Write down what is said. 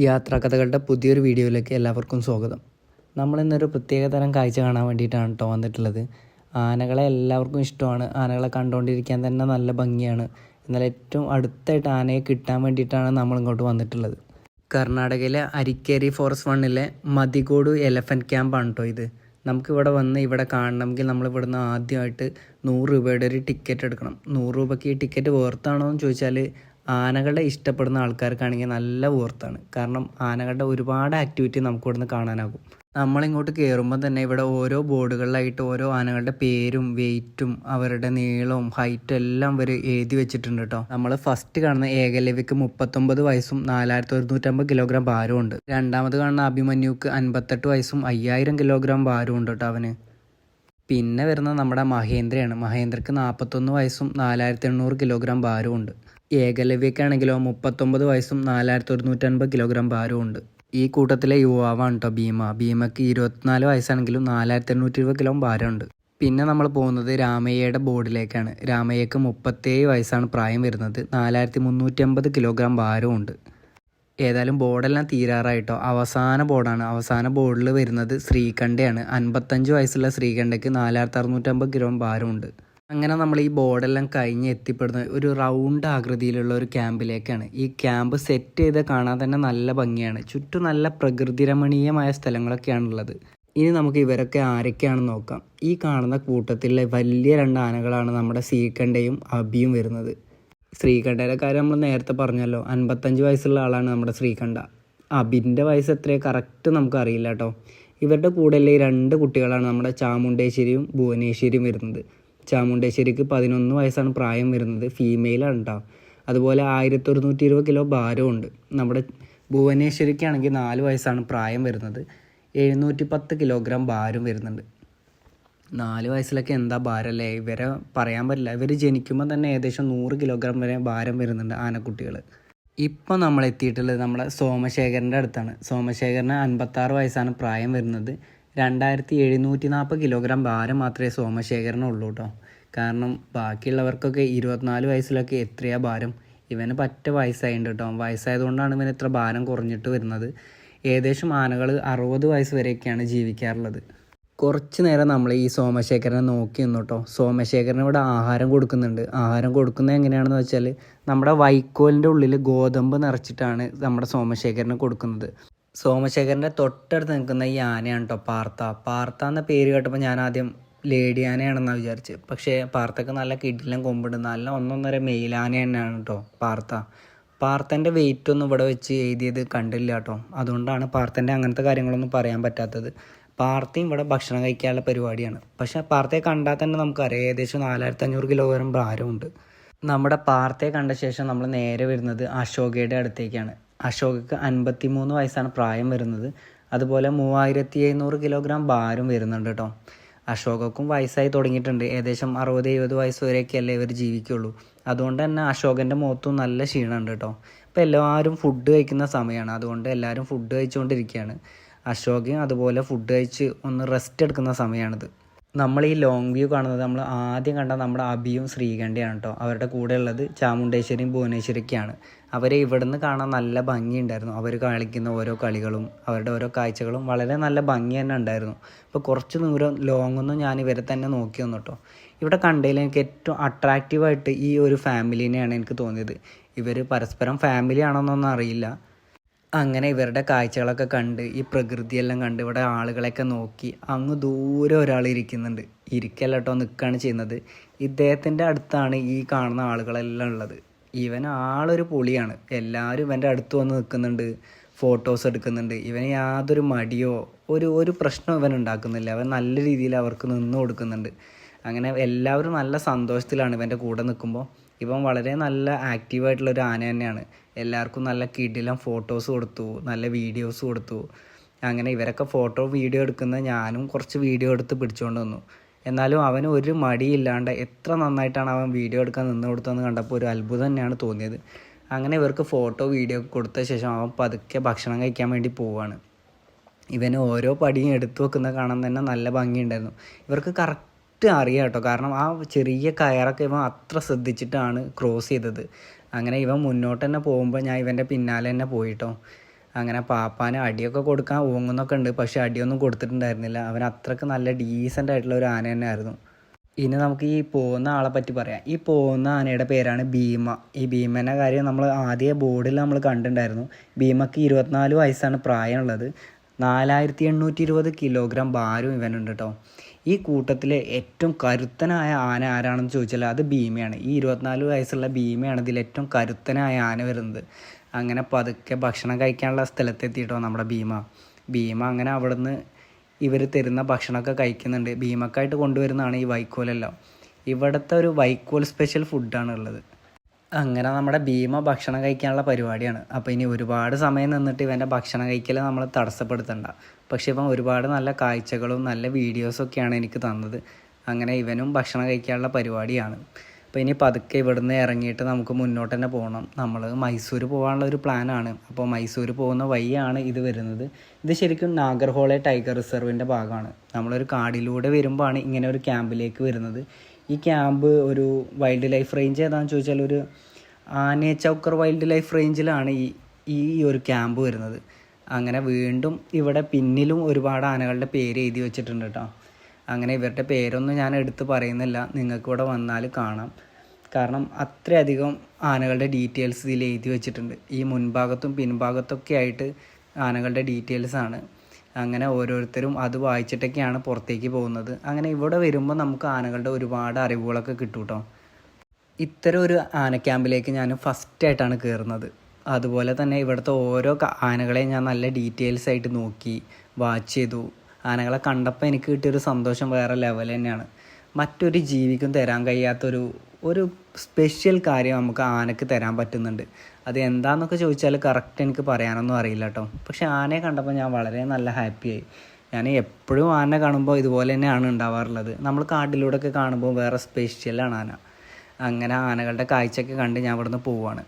യാത്രാകഥകളുടെ പുതിയൊരു വീഡിയോയിലേക്ക് എല്ലാവർക്കും സ്വാഗതം. നമ്മളിന്നൊരു പ്രത്യേക തരം കാഴ്ച കാണാൻ വേണ്ടിയിട്ടാണ് കേട്ടോ വന്നിട്ടുള്ളത്. ആനകളെ എല്ലാവർക്കും ഇഷ്ടമാണ്. ആനകളെ കണ്ടുകൊണ്ടിരിക്കാൻ തന്നെ നല്ല ഭംഗിയാണ്. എന്നാൽ ഏറ്റവും അടുത്തായിട്ട് ആനയെ കിട്ടാൻ വേണ്ടിയിട്ടാണ് നമ്മളിങ്ങോട്ട് വന്നിട്ടുള്ളത്. കർണാടകയിലെ അരിക്കേരി ഫോറസ്റ്റ് 1-ലെ മദിഗോഡു എലഫൻറ്റ് ക്യാമ്പാണ് കേട്ടോ ഇത്. നമുക്കിവിടെ വന്ന് ഇവിടെ കാണണമെങ്കിൽ നമ്മൾ ഇവിടുന്ന് ആദ്യമായിട്ട് 100 രൂപയുടെ ഒരു ടിക്കറ്റ് എടുക്കണം. 100 രൂപയ്ക്ക് ഈ ടിക്കറ്റ് വേർത്താണോ എന്ന് ചോദിച്ചാൽ ആനകളെ ഇഷ്ടപ്പെടുന്ന ആൾക്കാർക്കാണെങ്കിൽ നല്ല വർത്താണ്. കാരണം ആനകളുടെ ഒരുപാട് ആക്ടിവിറ്റി നമുക്ക് ഇവിടുന്ന് കാണാനാകും. നമ്മളിങ്ങോട്ട് കയറുമ്പോൾ തന്നെ ഇവിടെ ഓരോ ബോർഡുകളിലായിട്ട് ഓരോ ആനകളുടെ പേരും വെയിറ്റും അവരുടെ നീളവും ഹൈറ്റും എല്ലാം ഇവർ എഴുതി വെച്ചിട്ടുണ്ട് കേട്ടോ. നമ്മൾ ഫസ്റ്റ് കാണുന്ന ഏകലവ്യക്ക് 39 വയസ്സും 4150 കിലോഗ്രാം ഭാരമുണ്ട്. രണ്ടാമത് കാണുന്ന അഭിമന്യുക്ക് 58 വയസ്സും 5000 കിലോഗ്രാം ഭാരമുണ്ട് കേട്ടോ അവന്. പിന്നെ വരുന്നത് നമ്മുടെ മഹേന്ദ്രയാണ്. മഹേന്ദ്രക്ക് 41 വയസ്സും 4800 കിലോഗ്രാം ഭാരമുണ്ട്. ഏകലവ്യക്കാണെങ്കിലോ 39 വയസ്സും 4150 കിലോഗ്രാം ഭാരമുണ്ട്. ഈ കൂട്ടത്തിലെ യുവാവാണ് കേട്ടോ ഭീമയ്ക്ക് 24 വയസ്സാണെങ്കിലും 4820 കിലോ ഭാരമുണ്ട്. പിന്നെ നമ്മൾ പോകുന്നത് രാമയ്യയുടെ ബോർഡിലേക്കാണ്. രാമയ്യക്ക് 37 വയസ്സാണ് പ്രായം വരുന്നത്. 4350 കിലോഗ്രാം ഭാരമുണ്ട്. ഏതായാലും ബോർഡെല്ലാം തീരാറായിട്ടോ. അവസാന ബോർഡാണ്. അവസാന ബോർഡിൽ വരുന്നത് ശ്രീകണ്ഠയാണ്. 55 വയസ്സുള്ള ശ്രീകണ്ഠയ്ക്ക് 4650 കിലോ ഭാരമുണ്ട്. അങ്ങനെ നമ്മൾ ഈ ബോർഡെല്ലാം കഴിഞ്ഞ് എത്തിപ്പെടുന്നത് ഒരു റൗണ്ട് ആകൃതിയിലുള്ള ഒരു ക്യാമ്പിലേക്കാണ്. ഈ ക്യാമ്പ് സെറ്റ് ചെയ്ത് കാണാൻ തന്നെ നല്ല ഭംഗിയാണ്. ചുറ്റും നല്ല പ്രകൃതി രമണീയമായ സ്ഥലങ്ങളൊക്കെയാണുള്ളത്. ഇനി നമുക്ക് ഇവരൊക്കെ ആരൊക്കെയാണെന്ന് നോക്കാം. ഈ കാണുന്ന കൂട്ടത്തിലെ വലിയ 2 ആനകളാണ് നമ്മുടെ ശ്രീകണ്ഠയും അഭിയും വരുന്നത്. ശ്രീകണ്ഠയുടെ കാര്യം നമ്മൾ നേരത്തെ പറഞ്ഞല്ലോ. 55 വയസ്സുള്ള ആളാണ് നമ്മുടെ ശ്രീകണ്ഠ. അഭിൻ്റെ വയസ്സ് എത്രയാണ് കറക്റ്റ് നമുക്കറിയില്ല കേട്ടോ. ഇവരുടെ കൂടെയുള്ള ഈ 2 കുട്ടികളാണ് നമ്മുടെ ചാമുണ്ടേശ്വരിയും ഭുവനേശ്വരിയും വരുന്നത്. ചാമുണ്ടേശ്വരിക്ക് 11 വയസ്സാണ് പ്രായം വരുന്നത്. ഫീമെയിലാണ് കേട്ടോ. അതുപോലെ 1120 കിലോ ഭാരമുണ്ട്. നമ്മുടെ ഭുവനേശ്വരിക്കാണെങ്കിൽ 4 വയസ്സാണ് പ്രായം വരുന്നത്. 710 കിലോഗ്രാം ഭാരം വരുന്നുണ്ട്. 4 വയസ്സിലൊക്കെ എന്താ ഭാരമല്ലേ. ഇവരെ പറയാൻ പറ്റില്ല. ഇവർ ജനിക്കുമ്പോൾ തന്നെ ഏകദേശം 100 കിലോഗ്രാം വരെ ഭാരം വരുന്നുണ്ട് ആനക്കുട്ടികൾ. ഇപ്പം നമ്മൾ എത്തിയിട്ടുള്ളത് നമ്മുടെ സോമശേഖരൻ്റെ അടുത്താണ്. സോമശേഖരന് 56 വയസ്സാണ് പ്രായം വരുന്നത്. 2740 കിലോഗ്രാം ഭാരം മാത്രമേ സോമശേഖരനുള്ളൂ കേട്ടോ. കാരണം ബാക്കിയുള്ളവർക്കൊക്കെ 24 വയസ്സിലൊക്കെ എത്രയാണ് ഭാരം. ഇവന് പറ്റ വയസ്സായിട്ടുണ്ട് കേട്ടോ. വയസ്സായതുകൊണ്ടാണ് ഇവന് ഇത്ര ഭാരം കുറഞ്ഞിട്ട് വരുന്നത്. ഏകദേശം ആനകൾ 60 വയസ്സ് വരെയൊക്കെയാണ് ജീവിക്കാറുള്ളത്. കുറച്ച് നേരം നമ്മൾ ഈ സോമശേഖരനെ നോക്കി നിന്നു കേട്ടോ. സോമശേഖരന് ഇവിടെ ആഹാരം കൊടുക്കുന്നുണ്ട്. ആഹാരം കൊടുക്കുന്നത് എങ്ങനെയാണെന്ന് വെച്ചാൽ നമ്മുടെ വൈക്കോലിൻ്റെ ഉള്ളിൽ ഗോതമ്പ് നിറച്ചിട്ടാണ് നമ്മുടെ സോമശേഖരന് കൊടുക്കുന്നത്. സോമശേഖരൻ്റെ തൊട്ടടുത്ത് നിൽക്കുന്ന ഈ ആനയാണ് കേട്ടോ പാർത്ത എന്ന പേര് കേട്ടപ്പോൾ ഞാൻ ആദ്യം ലേഡി ആനയാണെന്നാണ് വിചാരിച്ചത്. പക്ഷേ പാർത്തക്ക് നല്ല കിടിലം കൊമ്പുണ്ട്. നല്ല 1.5 മെയിലാന തന്നെയാണ് കേട്ടോ പാർത്തൻ്റെ വെയിറ്റ് ഒന്നും ഇവിടെ വെച്ച് എഴുതിയത് കണ്ടില്ല കേട്ടോ. അതുകൊണ്ടാണ് പാർത്തൻ്റെ അങ്ങനത്തെ കാര്യങ്ങളൊന്നും പറയാൻ പറ്റാത്തത്. പാർത്തയും ഇവിടെ ഭക്ഷണം കഴിക്കാനുള്ള പരിപാടിയാണ്. പക്ഷേ പാർത്തയെ കണ്ടാൽ തന്നെ നമുക്കറിയാം ഏകദേശം 4500 കിലോഗ്രാം ഭാരമുണ്ട്. നമ്മുടെ പാർത്തയെ കണ്ട ശേഷം നമ്മൾ നേരെ വരുന്നത് അശോകയുടെ അടുത്തേക്കാണ്. അശോകക്ക് 53 വയസ്സാണ് പ്രായം വരുന്നത്. അതുപോലെ 3700 കിലോഗ്രാം ഭാരം വരുന്നുണ്ട് കേട്ടോ. അശോകക്കും വയസ്സായി തുടങ്ങിയിട്ടുണ്ട്. ഏകദേശം 60-70 വയസ്സ് വരെയൊക്കെയല്ലേ ഇവർ ജീവിക്കുള്ളൂ. അതുകൊണ്ട് തന്നെ അശോകൻ്റെ മുഖത്തും നല്ല ക്ഷീണമുണ്ട് കേട്ടോ. ഇപ്പോൾ എല്ലാവരും ഫുഡ് കഴിക്കുന്ന സമയമാണ്. അതുകൊണ്ട് എല്ലാവരും ഫുഡ് കഴിച്ചുകൊണ്ടിരിക്കുകയാണ്. അശോകയും അതുപോലെ ഫുഡ് കഴിച്ച് ഒന്ന് റെസ്റ്റ് എടുക്കുന്ന സമയമാണിത്. നമ്മൾ ഈ ലോങ് വ്യൂ കാണുന്നത് നമ്മൾ ആദ്യം കണ്ട നമ്മുടെ അഭിയും ശ്രീകണ്ഠയാണ് കേട്ടോ. അവരുടെ കൂടെ ഉള്ളത് ചാമുണ്ടേശ്വരിയും ഭുവനേശ്വരിയൊക്കെയാണ്. അവരെ ഇവിടുന്ന് കാണാൻ നല്ല ഭംഗിയുണ്ടായിരുന്നു. അവർ കളിക്കുന്ന ഓരോ കളികളും അവരുടെ ഓരോ കാഴ്ചകളും വളരെ നല്ല ഭംഗി തന്നെ ഉണ്ടായിരുന്നു. ഇപ്പോൾ കുറച്ച് ദൂരം ലോങ്ങൊന്നും ഞാൻ ഇവരെ തന്നെ നോക്കി വന്നു കേട്ടോ. ഇവിടെ കണ്ടതിൽ എനിക്ക് ഏറ്റവും അട്രാക്റ്റീവായിട്ട് ഈ ഒരു ഫാമിലിനെയാണ് എനിക്ക് തോന്നിയത്. ഇവർ പരസ്പരം ഫാമിലി ആണോന്നൊന്നും അറിയില്ല. അങ്ങനെ ഇവരുടെ കാഴ്ചകളൊക്കെ കണ്ട് ഈ പ്രകൃതിയെല്ലാം കണ്ട് ഇവിടെ ആളുകളെയൊക്കെ നോക്കി അങ്ങ് ദൂരെ ഒരാൾ ഇരിക്കുന്നുണ്ട്. ഇരിക്കല്ല കേട്ടോ, നിൽക്കുകയാണ് ചെയ്യുന്നത്. ഇദ്ദേഹത്തിൻ്റെ അടുത്താണ് ഈ കാണുന്ന ആളുകളെല്ലാം ഉള്ളത്. ഇവൻ ആളൊരു പൊളിയാണ്. എല്ലാവരും ഇവൻ്റെ അടുത്ത് വന്ന് നിൽക്കുന്നുണ്ട്, ഫോട്ടോസ് എടുക്കുന്നുണ്ട്. ഇവന് യാതൊരു മടിയോ ഒരു പ്രശ്നം ഇവൻ ഉണ്ടാക്കുന്നില്ല. അവൻ നല്ല രീതിയിൽ അവർക്ക് നിന്ന് കൊടുക്കുന്നുണ്ട്. അങ്ങനെ എല്ലാവരും നല്ല സന്തോഷത്തിലാണ് ഇവൻ്റെ കൂടെ നിൽക്കുമ്പോൾ. ഇവൻ വളരെ നല്ല ആക്റ്റീവായിട്ടുള്ളൊരു ആന തന്നെയാണ്. എല്ലാവർക്കും നല്ല കിടിലം ഫോട്ടോസ് കൊടുത്തു, നല്ല വീഡിയോസ് കൊടുത്തു. അങ്ങനെ ഇവരൊക്കെ ഫോട്ടോ വീഡിയോ എടുക്കുന്ന ഞാനും കുറച്ച് വീഡിയോ എടുത്ത് പിടിച്ചുകൊണ്ട് വന്നു. എന്നാലും അവന് ഒരു മടിയില്ലാണ്ട് എത്ര നന്നായിട്ടാണ് അവൻ വീഡിയോ എടുക്കാൻ നിന്ന് കൊടുത്തതെന്ന് കണ്ടപ്പോൾ ഒരു അത്ഭുതം തന്നെയാണ് തോന്നിയത്. അങ്ങനെ ഇവർക്ക് ഫോട്ടോ വീഡിയോ കൊടുത്ത ശേഷം അവൻ പതുക്കെ ഭക്ഷണം കഴിക്കാൻ വേണ്ടി പോവുകയാണ്. ഇവന് ഓരോ പടിയും എടുത്തു വെക്കുന്നത് കാണാൻ തന്നെ നല്ല ഭംഗിയുണ്ടായിരുന്നു. ഇവർക്ക് കറക്റ്റ് അറിയാം കേട്ടോ. കാരണം ആ ചെറിയ കയറൊക്കെ ഇവൻ അത്ര ശ്രദ്ധിച്ചിട്ടാണ് ക്രോസ് ചെയ്തത്. അങ്ങനെ ഇവൻ മുന്നോട്ട് തന്നെ പോകുമ്പോൾ ഞാൻ ഇവൻ്റെ പിന്നാലെ തന്നെ പോയിട്ടോ. അങ്ങനെ പാപ്പാന് അടിയൊക്കെ കൊടുക്കാൻ ഓങ്ങുന്നൊക്കെ ഉണ്ട്, പക്ഷേ അടിയൊന്നും കൊടുത്തിട്ടുണ്ടായിരുന്നില്ല. അവൻ അത്രയ്ക്ക് നല്ല ഡീസൻ്റ് ആയിട്ടുള്ള ഒരു ആന തന്നെ ആയിരുന്നു. ഇനി നമുക്ക് ഈ പോകുന്ന ആളെ പറ്റി പറയാം. ഈ പോകുന്ന ആനയുടെ പേരാണ് ഭീമ. ഈ ഭീമൻ്റെ കാര്യം നമ്മൾ ആദ്യ ബോർഡിൽ നമ്മൾ കണ്ടിട്ടുണ്ടായിരുന്നു. ഭീമയ്ക്ക് 24 വയസ്സാണ് പ്രായമുള്ളത്. 4820 കിലോഗ്രാം ഭാരവും ഇവനുണ്ട് കേട്ടോ. ഈ കൂട്ടത്തിലെ ഏറ്റവും കരുത്തനായ ആന ആരാണെന്ന് ചോദിച്ചാൽ അത് ഭീമയാണ്. ഈ 24 വയസ്സുള്ള ഭീമയാണ് ഇതിൽ ഏറ്റവും കരുത്തനായ ആന വരുന്നത്. അങ്ങനെ പതുക്കെ ഭക്ഷണം കഴിക്കാനുള്ള സ്ഥലത്തെത്തിയിട്ടോ നമ്മുടെ ഭീമ അങ്ങനെ അവിടുന്ന് ഇവർ തരുന്ന ഭക്ഷണമൊക്കെ കഴിക്കുന്നുണ്ട്. ഭീമക്കായിട്ട് കൊണ്ടുവരുന്നതാണ് ഈ വൈക്കോലെല്ലാം. ഇവിടുത്തെ ഒരു വൈക്കോൽ സ്പെഷ്യൽ ഫുഡാണ് ഉള്ളത്. അങ്ങനെ നമ്മുടെ ഭീമ ഭക്ഷണം കഴിക്കാനുള്ള പരിപാടിയാണ്. അപ്പോൾ ഇനി ഒരുപാട് സമയം നിന്നിട്ട് ഇവൻ്റെ ഭക്ഷണം കഴിക്കൽ നമ്മൾ തടസ്സപ്പെടുത്തണ്ട. പക്ഷേ ഇവൻ ഒരുപാട് നല്ല കാഴ്ചകളും നല്ല വീഡിയോസൊക്കെയാണ് എനിക്ക് തന്നത്. അങ്ങനെ ഇവനും ഭക്ഷണം കഴിക്കാനുള്ള പരിപാടിയാണ്. അപ്പോൾ ഇനി പതുക്കെ ഇവിടുന്ന് ഇറങ്ങിയിട്ട് നമുക്ക് മുന്നോട്ട് തന്നെ പോകണം. നമ്മൾ മൈസൂർ പോകാനുള്ള ഒരു പ്ലാനാണ്. അപ്പോൾ മൈസൂർ പോകുന്ന വഴിയാണ് ഇത് വരുന്നത്. ഇത് ശരിക്കും നാഗർഹോളെ ടൈഗർ റിസർവിൻ്റെ ഭാഗമാണ്. നമ്മളൊരു കാടിലൂടെ വരുമ്പോഴാണ് ഇങ്ങനെ ഒരു ക്യാമ്പിലേക്ക് വരുന്നത്. ഈ ക്യാമ്പ് ഒരു വൈൽഡ് ലൈഫ് റേഞ്ച് ഏതാണെന്ന് ചോദിച്ചാൽ ഒരു ആനെ ചൗക്കർ വൈൽഡ് ലൈഫ് റേഞ്ചിലാണ് ഈ ഒരു ക്യാമ്പ് വരുന്നത്. അങ്ങനെ വീണ്ടും ഇവിടെ പിന്നിലും ഒരുപാട് ആനകളുടെ പേര് എഴുതി വെച്ചിട്ടുണ്ട് കേട്ടോ. അങ്ങനെ ഇവരുടെ പേരൊന്നും ഞാൻ എടുത്ത് പറയുന്നില്ല, നിങ്ങൾക്ക് ഇവിടെ വന്നാൽ കാണാം. കാരണം അത്രയധികം ആനകളുടെ ഡീറ്റെയിൽസ് ഇതിൽ എഴുതി വെച്ചിട്ടുണ്ട്. ഈ മുൻഭാഗത്തും പിൻഭാഗത്തൊക്കെ ആയിട്ട് ആനകളുടെ ഡീറ്റെയിൽസാണ്. അങ്ങനെ ഓരോരുത്തരും അത് വായിച്ചിട്ടൊക്കെയാണ് പുറത്തേക്ക് പോകുന്നത്. അങ്ങനെ ഇവിടെ വരുമ്പോൾ നമുക്ക് ആനകളുടെ ഒരുപാട് അറിവുകളൊക്കെ കിട്ടും കേട്ടോ. ഇത്തരം ഒരു ആന ക്യാമ്പിലേക്ക് ഞാൻ ഫസ്റ്റായിട്ടാണ് കയറുന്നത്. അതുപോലെ തന്നെ ഇവിടുത്തെ ഓരോ ആനകളെയും ഞാൻ നല്ല ഡീറ്റെയിൽസ് ആയിട്ട് നോക്കി വാച്ച് ചെയ്തു. ആനകളെ കണ്ടപ്പോൾ എനിക്ക് കിട്ടിയൊരു സന്തോഷം വേറെ ലെവൽ തന്നെയാണ്. മറ്റൊരു ജീവിക്കും തരാൻ കഴിയാത്തൊരു സ്പെഷ്യൽ കാര്യം നമുക്ക് ആനക്ക് തരാൻ പറ്റുന്നുണ്ട്. അത് എന്താണെന്നൊക്കെ ചോദിച്ചാൽ കറക്റ്റ് എനിക്ക് പറയാനൊന്നും അറിയില്ല കേട്ടോ. പക്ഷേ ആനയെ കണ്ടപ്പോൾ ഞാൻ വളരെ നല്ല ഹാപ്പിയായി. ഞാൻ എപ്പോഴും ആനയെ കാണുമ്പോൾ ഇതുപോലെ തന്നെയാണ് ഉണ്ടാവാറുള്ളത്. നമ്മൾ കാട്ടിലൂടെയൊക്കെ കാണുമ്പോൾ വേറെ സ്പെഷ്യലാണ് ആന. അങ്ങനെ ആനകളുടെ കാഴ്ചയൊക്കെ കണ്ട് ഞാൻ ഇവിടുന്ന് പോവുകയാണ്.